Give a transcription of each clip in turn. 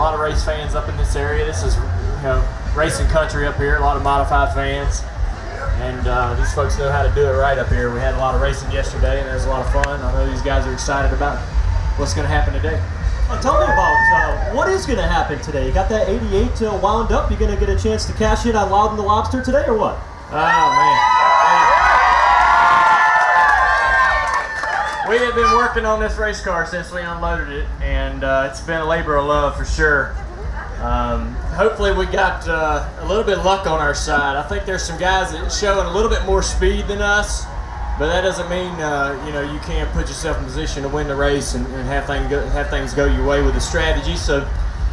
lot of race fans up in this area. This is, racing country up here. A lot of modified fans, and these folks know how to do it right up here. We had a lot of racing yesterday, and it was a lot of fun. I know these guys are excited about what's going to happen today. Tell me about what is going to happen today. You got that 88 wound up. You going to get a chance to cash in on Loudon the Lobster today, or what? Oh man. We have been working on this race car since we unloaded it, and it's been a labor of love for sure. Hopefully we got a little bit of luck on our side. I think there's some guys that are showing a little bit more speed than us, but that doesn't mean you can't put yourself in position to win the race and have things go your way with the strategy. So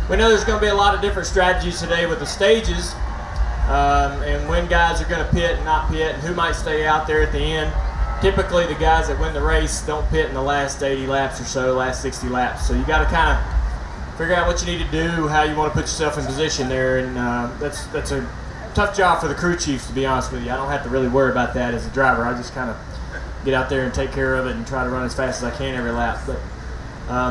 we know there's going to be a lot of different strategies today with the stages, and when guys are going to pit and not pit, and who might stay out there at the end. Typically, the guys that win the race don't pit in the last 80 laps or so, last 60 laps. So you got to kind of figure out what you need to do, how you want to put yourself in position there, and that's a tough job for the crew chiefs, to be honest with you. I don't have to really worry about that as a driver. I just kind of get out there and take care of it and try to run as fast as I can every lap. But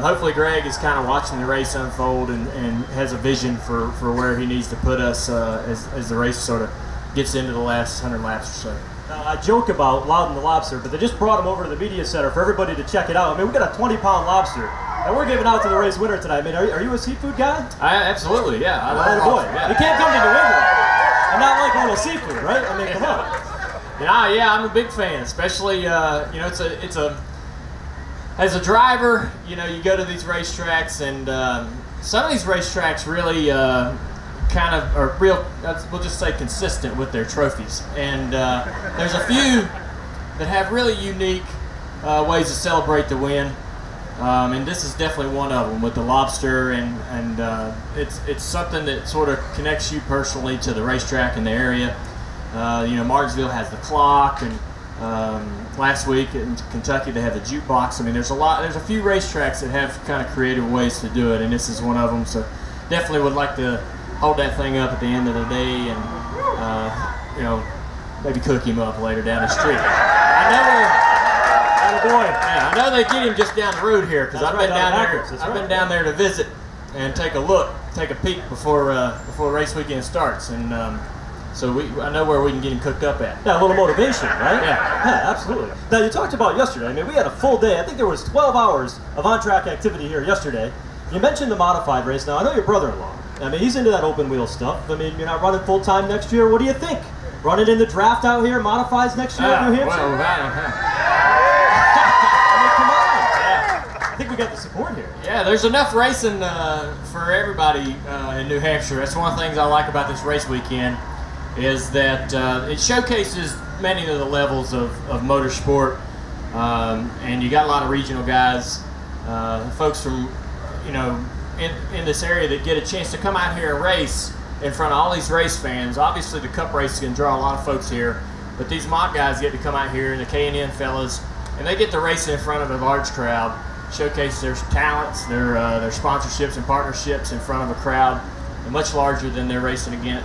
hopefully Greg is kind of watching the race unfold and has a vision for where he needs to put us as the race sort of gets into the last 100 laps or so. I joke about Loudon the Lobster, but they just brought him over to the media center for everybody to check it out. I mean, we got a 20-pound lobster, and we're giving out to the race winner tonight. I mean, are you a seafood guy? Absolutely, yeah. I love boy. Yeah. You can't come to New England and not like a little seafood, right? I mean, come on. Yeah, I'm a big fan, especially it's a as a driver, you go to these racetracks, and some of these racetracks really kind of are real, we'll just say consistent with their trophies, and there's a few that have really unique ways to celebrate the win, and this is definitely one of them with the lobster, and it's something that sort of connects you personally to the racetrack in the area. Martinsville has the clock, and last week in Kentucky they have the jukebox. I mean, there's a few racetracks that have kind of creative ways to do it, and this is one of them. So definitely would like to hold that thing up at the end of the day, and maybe cook him up later down the street. I know they get him just down the road here, because I've been down there to visit and take a peek before race weekend starts, and so I know where we can get him cooked up at. Yeah, a little motivation, right? Yeah, absolutely. Now, you talked about yesterday. I mean, we had a full day. I think there was 12 hours of on-track activity here yesterday. You mentioned the modified race. Now, I know your brother-in-law. I mean, he's into that open wheel stuff. I mean, you're not running full-time next year. What do you think? Running in the draft out here, modifieds next year in New Hampshire? Well, I mean, come on. Yeah. I think we got the support here. Yeah, there's enough racing for everybody in New Hampshire. That's one of the things I like about this race weekend, is that it showcases many of the levels of motorsport, and you got a lot of regional guys, folks from, in this area that get a chance to come out here and race in front of all these race fans. Obviously the cup race can draw a lot of folks here, but these mod guys get to come out here, and the K&N fellas, and they get to race in front of a large crowd, showcase their talents, their sponsorships and partnerships in front of a crowd much larger than they're racing again,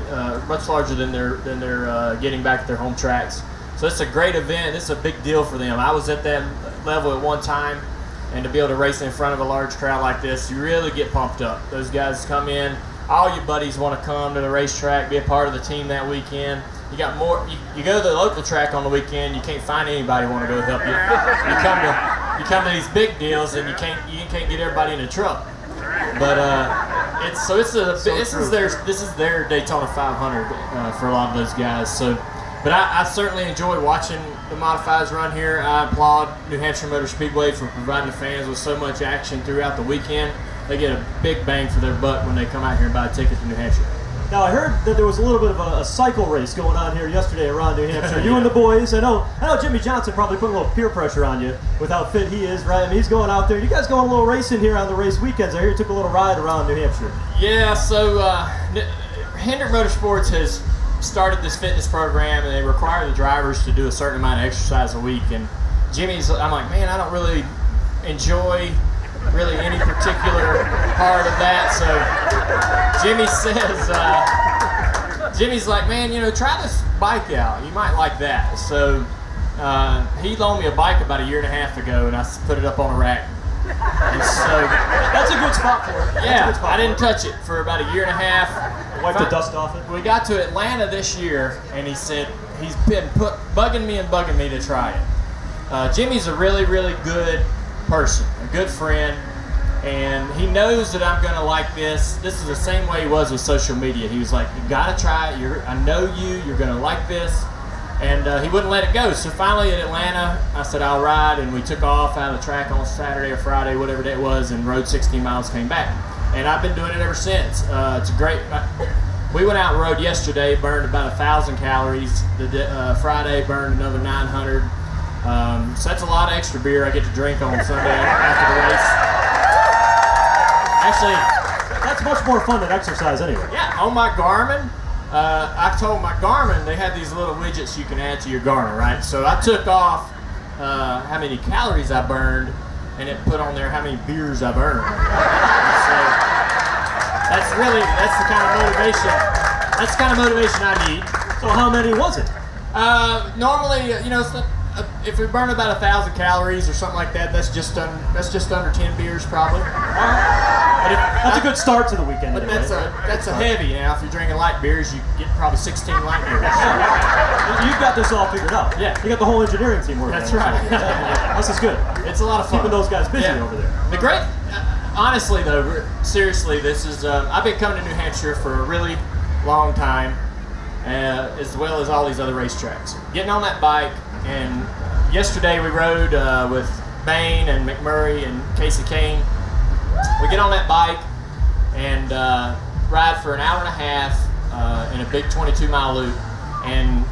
much larger than they're getting back at their home tracks. So it's a great event. It's a big deal for them. I was at that level at one time, and to be able to race in front of a large crowd like this, you really get pumped up. Those guys come in, all your buddies want to come to the racetrack, be a part of the team that weekend. You got more. You go to the local track on the weekend, you can't find anybody who want to go help you. You come to these big deals, and you can't get everybody in the truck. But this is their Daytona 500 for a lot of those guys. So, but I certainly enjoy watching the modifieds run here. I applaud New Hampshire Motor Speedway for providing the fans with so much action throughout the weekend. They get a big bang for their buck when they come out here and buy a ticket to New Hampshire. Now, I heard that there was a little bit of a cycle race going on here yesterday around New Hampshire. You and the boys, I know Jimmy Johnson probably put a little peer pressure on you with how fit he is, right? I mean, he's going out there. You guys going a little racing here on the race weekends. I hear you took a little ride around New Hampshire. Yeah, so Hendrick Motorsports has started this fitness program, and they require the drivers to do a certain amount of exercise a week. And I'm like, man, I don't really enjoy any particular part of that. So Jimmy says, Jimmy's like, man, try this bike out. You might like that. So he loaned me a bike about 1.5 years ago, and I put it up on a rack. And so That's a good spot for it. yeah, I didn't touch it for about a year and a half. Wipe the dust off it. We got to Atlanta this year, and he said he's been bugging me to try it. Jimmy's a really, really good person, a good friend, and he knows that I'm gonna like this. This is the same way he was with social media. He was like, "You gotta try it. I know you're gonna like this," and he wouldn't let it go. So finally at Atlanta, I said, "I'll ride," and we took off out of the track on Saturday or Friday, whatever day it was, and rode 16 miles, came back. And I've been doing it ever since. It's a great. We went out and rode yesterday, burned about 1,000 calories. The Friday burned another 900. So that's a lot of extra beer I get to drink on Sunday after the race. Actually, that's much more fun than exercise anyway. Yeah, on my Garmin, I told my Garmin they have these little widgets you can add to your Garmin, right? So I took off how many calories I burned, and it put on there how many beers I burned. So, that's the kind of motivation. That's the kind of motivation I need. So how many was it? Normally, if we burn about 1,000 calories or something like that, that's just under 10 beers probably. That's a good start to the weekend. But anyway. that's a heavy. Now, if you're drinking light beers, you get probably 16 light beers. You've got this all figured out. Yeah, you got the whole engineering team working. That's right. This is good. It's a lot of fun. Keeping those guys busy over there. The great. Honestly, though, seriously, this is. I've been coming to New Hampshire for a really long time, as well as all these other racetracks. Getting on that bike, and yesterday we rode with Bain and McMurray and Casey Kane. We get on that bike and ride for an hour and a half in a big 22-mile loop, and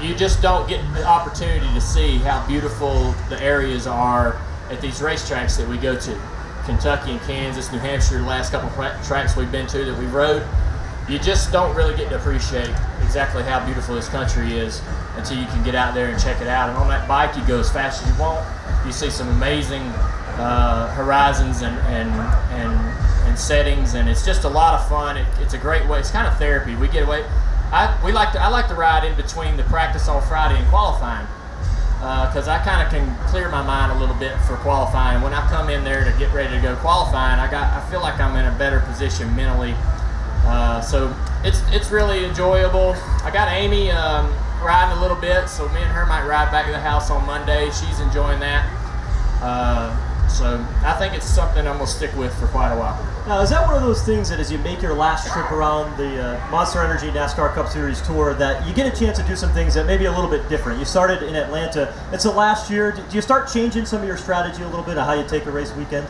you just don't get the opportunity to see how beautiful the areas are at these racetracks that we go to. Kentucky and Kansas, New Hampshire, the last couple of tracks we've been to that we rode, you just don't really get to appreciate exactly how beautiful this country is until you can get out there and check it out. And on that bike, you go as fast as you want. You see some amazing horizons and settings, and it's just a lot of fun. It's a great way. It's kind of therapy. We get away. I like to ride in between the practice on Friday and qualifying, because I kind of can clear my mind a little bit for qualifying. When I come in there to get ready to go qualifying, I feel like I'm in a better position mentally. So it's really enjoyable. I got Amy riding a little bit, so me and her might ride back to the house on Monday. She's enjoying that. So I think it's something I'm going to stick with for quite a while. Now, is that one of those things that as you make your last trip around the Monster Energy NASCAR Cup Series Tour that you get a chance to do some things that may be a little bit different? You started in Atlanta. It's the last year. Do you start changing some of your strategy a little bit of how you take a race weekend?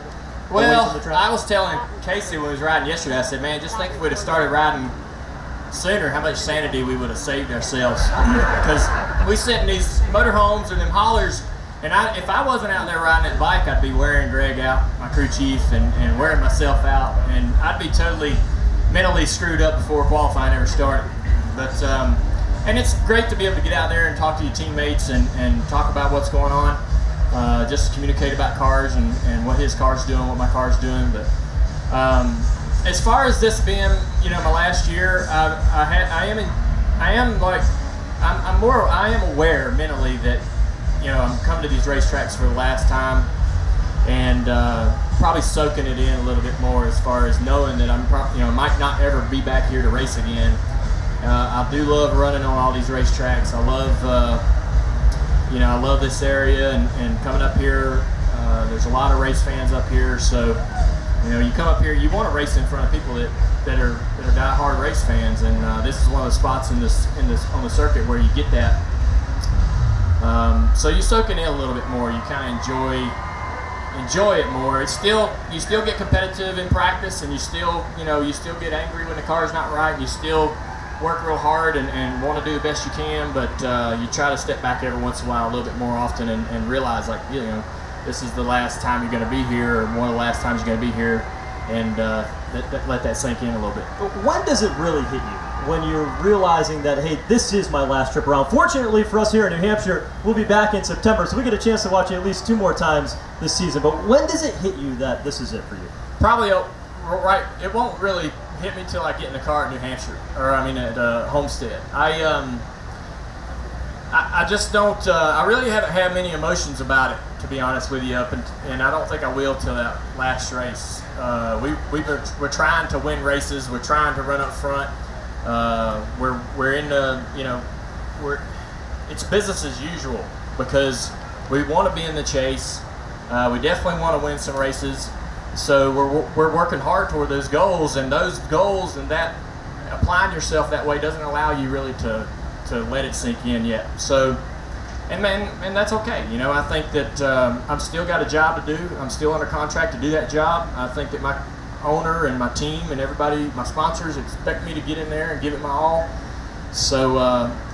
Well, I was telling Casey when he was riding yesterday, I said, man, just think if we'd have started riding sooner, how much sanity we would have saved ourselves. Because we sit in these motorhomes or them haulers, and if I wasn't out there riding that bike, I'd be wearing Greg out, my crew chief, and wearing myself out, and I'd be totally mentally screwed up before qualifying ever started. But and it's great to be able to get out there and talk to your teammates and talk about what's going on, just communicate about cars and what his car's doing, what my car's doing. But as far as this being, my last year, I am aware mentally that I'm coming to these racetracks for the last time, and probably soaking it in a little bit more as far as knowing that I'm might not ever be back here to race again. I do love running on all these racetracks. I love this area and coming up here. There's a lot of race fans up here, so you come up here, you want to race in front of people that are die-hard race fans, and this is one of the spots on the circuit where you get that. So you soak it in a little bit more. You kind of enjoy it more. You still get competitive in practice, and you still get angry when the car's not right. You still work real hard and want to do the best you can, but you try to step back every once in a while a little bit more often and realize, like, this is the last time you're going to be here, or one of the last times you're going to be here, and let that sink in a little bit. But when does it really hit you? When you're realizing that, hey, this is my last trip around. Fortunately for us here in New Hampshire, we'll be back in September, so we get a chance to watch you at least 2 more times this season. But when does it hit you that this is it for you? Probably right. It won't really hit me till I get in the car at New Hampshire, or at Homestead. I just don't. I really haven't had many emotions about it, to be honest with you, and I don't think I will till that last race. We're trying to win races. We're trying to run up front. We're in the, it's business as usual because we want to be in the chase. We definitely want to win some races. So we're working hard toward those goals, and that applying yourself that way doesn't allow you really to let it sink in yet. So, and that's okay. I think that I'm still got a job to do. I'm still under contract to do that job. I think that my owner and my team and everybody, my sponsors, expect me to get in there and give it my all. So,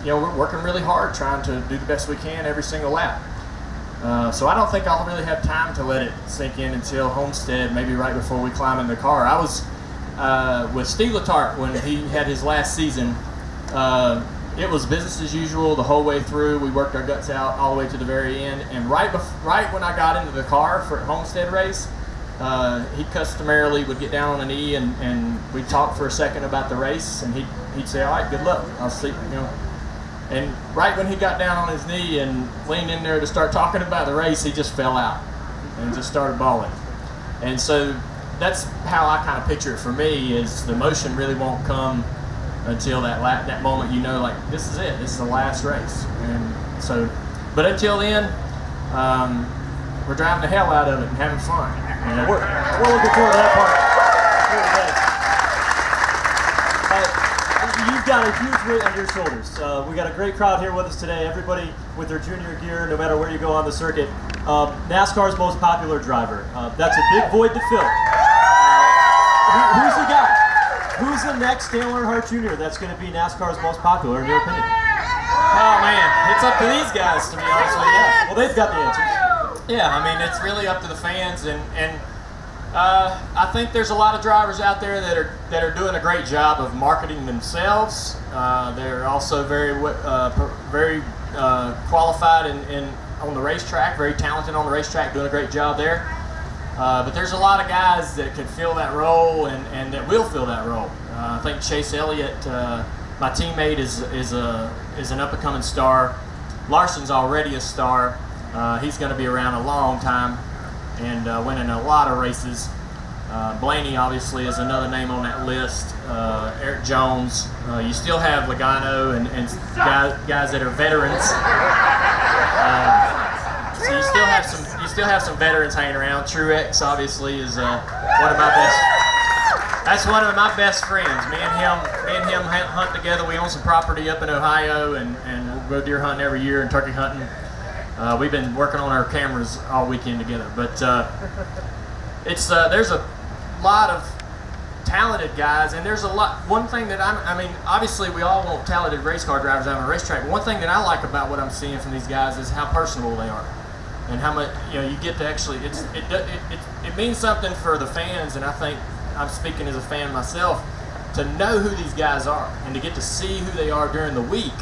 we're working really hard trying to do the best we can every single lap. So I don't think I'll really have time to let it sink in until Homestead, maybe right before we climb in the car. I was with Steve Letarte when he had his last season. It was business as usual the whole way through. We worked our guts out all the way to the very end. And right when I got into the car for Homestead race, he customarily would get down on a knee and we'd talk for a second about the race, and he'd say, "All right, good luck. I'll see." And right when he got down on his knee and leaned in there to start talking about the race, he just fell out and just started bawling. And so that's how I kind of picture it for me, is the emotion really won't come until that moment, like, this is it, this is the last race. And so, but until then, we're driving the hell out of it and having fun. And we're looking forward to that part. You've got a huge weight on your shoulders. We got a great crowd here with us today. Everybody with their junior gear, no matter where you go on the circuit. NASCAR's most popular driver. That's a big void to fill. Who's the guy? Who's the next Dale Earnhardt Jr. that's going to be NASCAR's most popular, in your opinion? Oh man, it's up to these guys, to be honest with you. Well, they've got the answers. Yeah, it's really up to the fans, and I think there's a lot of drivers out there that are doing a great job of marketing themselves. They're also very qualified on the racetrack, very talented on the racetrack, doing a great job there. But there's a lot of guys that could fill that role and that will fill that role. I think Chase Elliott, my teammate, is an up-and-coming star. Larson's already a star. He's going to be around a long time and winning a lot of races. Blaney obviously is another name on that list. Eric Jones. You still have Logano and guys that are veterans. So you still have some veterans hanging around. Truex obviously is one of my best. That's one of my best friends. Me and him hunt together. We own some property up in Ohio, and we'll go deer hunting every year and turkey hunting. We've been working on our cameras all weekend together. But there's a lot of talented guys, and there's a lot. One thing that obviously we all want talented race car drivers out on the racetrack. But one thing that I like about what I'm seeing from these guys is how personable they are. And how much you get to actually, it means something for the fans, and I think I'm speaking as a fan myself, to know who these guys are and to get to see who they are during the week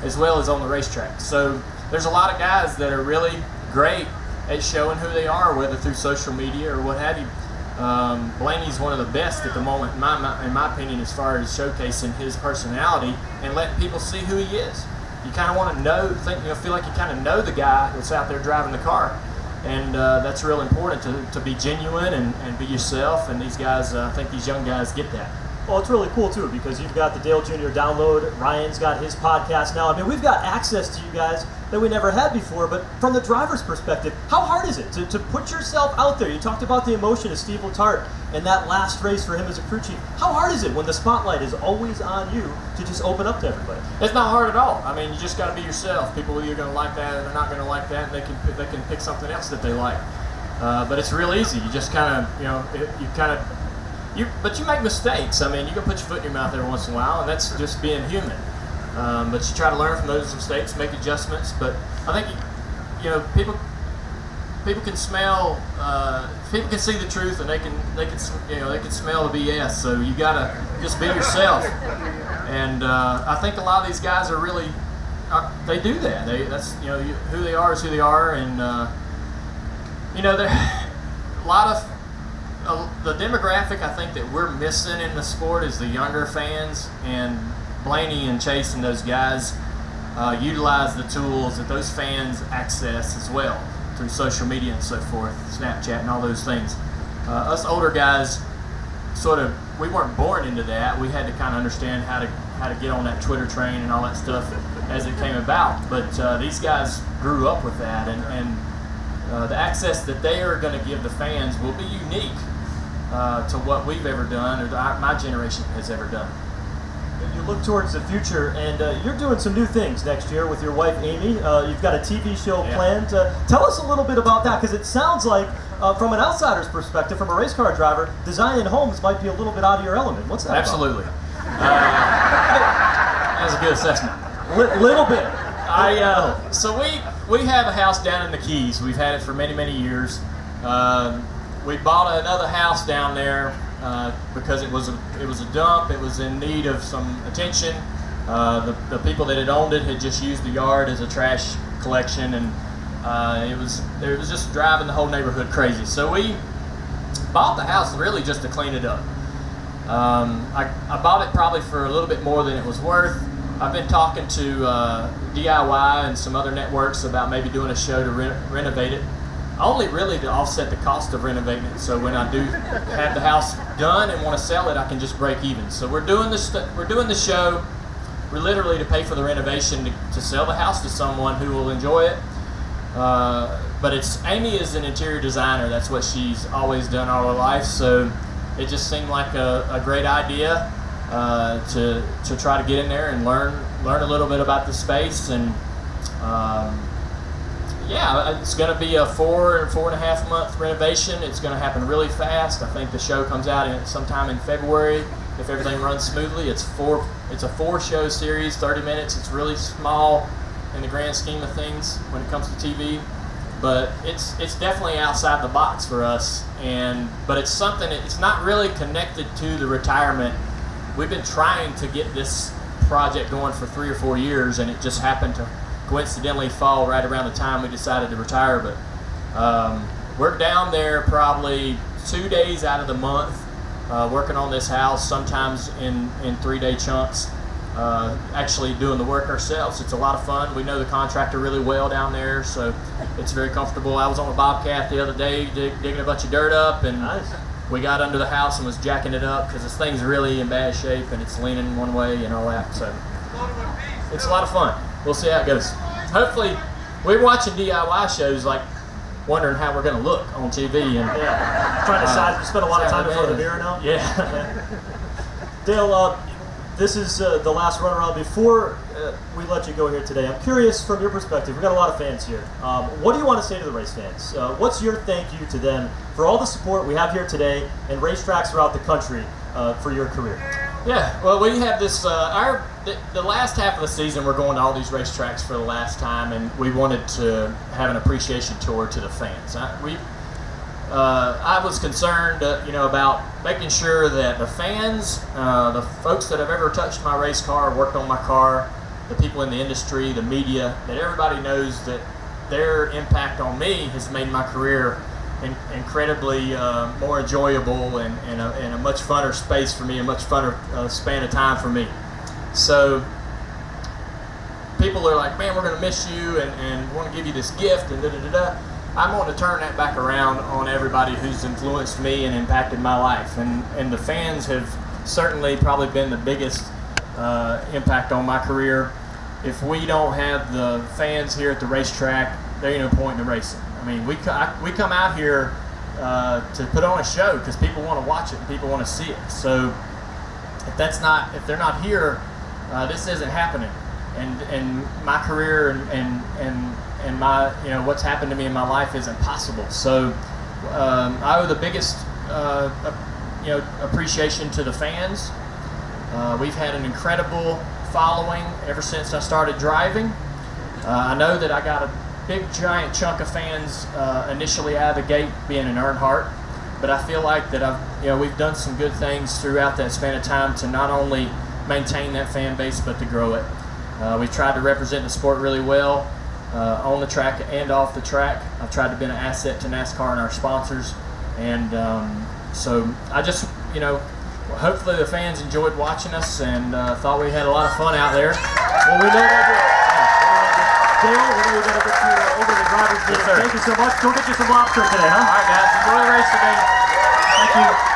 as well as on the racetrack. So there's a lot of guys that are really great at showing who they are, whether through social media or what have you. Blaney's one of the best at the moment, in my opinion, as far as showcasing his personality and letting people see who he is. You kind of want to feel like you kind of know the guy that's out there driving the car, and that's real important to be genuine and be yourself. And these guys, I think these young guys get that. Well, it's really cool too, because you've got the Dale Jr. download. Ryan's got his podcast now. We've got access to you guys that we never had before. But from the driver's perspective, how hard is it to put yourself out there? You talked about the emotion of Steve Letarte and that last race for him as a crew chief. How hard is it when the spotlight is always on you to just open up to everybody? It's not hard at all. You just got to be yourself. People are either going to like that or they're not going to like that, and they can pick something else that they like. But it's real easy. You just kind of, but you make mistakes. You can put your foot in your mouth every once in a while, and that's just being human. But you try to learn from those mistakes, make adjustments. But I think people can smell, people can see the truth, and they can smell the BS. So you gotta just be yourself. And I think a lot of these guys are really, they do that. Who they are is who they are, and a lot of. The demographic I think that we're missing in the sport is the younger fans, and Blaney and Chase and those guys utilize the tools that those fans access as well through social media and so forth, Snapchat and all those things. Us older guys, we weren't born into that. We had to kind of understand how to get on that Twitter train and all that stuff as it came about. But these guys grew up with that, and the access that they are going to give the fans will be unique to what we've ever done, or my generation has ever done. You look towards the future, and you're doing some new things next year with your wife, Amy. You've got a TV show planned. Tell us a little bit about that, because it sounds like, from an outsider's perspective, from a race car driver, designing homes might be a little bit out of your element. What's that Absolutely. That's a good assessment. Little bit. So we have a house down in the Keys. We've had it for many, many years. We bought another house down there because it was a dump. It was in need of some attention. The people that had owned it had just used the yard as a trash collection, and it was just driving the whole neighborhood crazy. So we bought the house really just to clean it up. I bought it probably for a little bit more than it was worth. I've been talking to DIY and some other networks about maybe doing a show to renovate it, only really to offset the cost of renovating it. So when I do have the house done and want to sell it, I can just break even. So we're doing the show, literally to pay for the renovation to sell the house to someone who will enjoy it. But Amy is an interior designer. That's what she's always done all her life. So it just seemed like a great idea to try to get in there and learn a little bit about the space. And yeah, it's going to be a 4.5 month renovation. It's going to happen really fast. I think the show comes out sometime in February if everything runs smoothly. It's a 4-show series, 30 minutes. It's really small in the grand scheme of things when it comes to TV, but it's definitely outside the box for us. But it's something. It's not really connected to the retirement. We've been trying to get this project going for 3 or 4 years, and it just happened to coincidentally fall right around the time we decided to retire. But we're down there probably 2 days out of the month working on this house, sometimes in 3-day chunks, actually doing the work ourselves. It's a lot of fun. We know the contractor really well down there, so it's very comfortable. I was on a Bobcat the other day digging a bunch of dirt up, and nice. We got under the house and was jacking it up because this thing's really in bad shape and it's leaning one way and all that. So it's a lot of fun. We'll see how it goes. Hopefully, we're watching DIY shows, like wondering how we're going to look on TV, and trying to decide. Spend a lot of time before the mirror now. Yeah. Dale, this is the last run around before we let you go here today. I'm curious, from your perspective, we've got a lot of fans here. What do you want to say to the race fans? What's your thank you to them for all the support we have here today and racetracks throughout the country for your career? Yeah, well, we have this, the last half of the season, we're going to all these racetracks for the last time, and we wanted to have an appreciation tour to the fans. I was concerned, about making sure that the fans, the folks that have ever touched my race car, worked on my car, the people in the industry, the media, that everybody knows that their impact on me has made my career incredibly more enjoyable and a much funner space for me, a much funner span of time for me. So people are like, man, we're going to miss you and want to give you this gift and da-da-da-da. I'm going to turn that back around on everybody who's influenced me and impacted my life. And the fans have certainly probably been the biggest impact on my career. If we don't have the fans here at the racetrack, there ain't no point in the racing. I mean, we come out here to put on a show because people want to watch it and people want to see it. So if they're not here, this isn't happening. And my career and my what's happened to me in my life isn't possible. So I owe the biggest appreciation to the fans. We've had an incredible following ever since I started driving. I know that I got a big giant chunk of fans initially out of the gate being an Earnhardt, but I feel like that we've done some good things throughout that span of time to not only maintain that fan base but to grow it. We've tried to represent the sport really well on the track and off the track. I've tried to be an asset to NASCAR and our sponsors, and so I just hopefully the fans enjoyed watching us and thought we had a lot of fun out there. Well, we know they did. Dale, we know you got to get you over to the driver's meeting. Yes, Thank you so much. Go get you some lobster today, huh? All right, guys. Enjoy the race today. Thank you.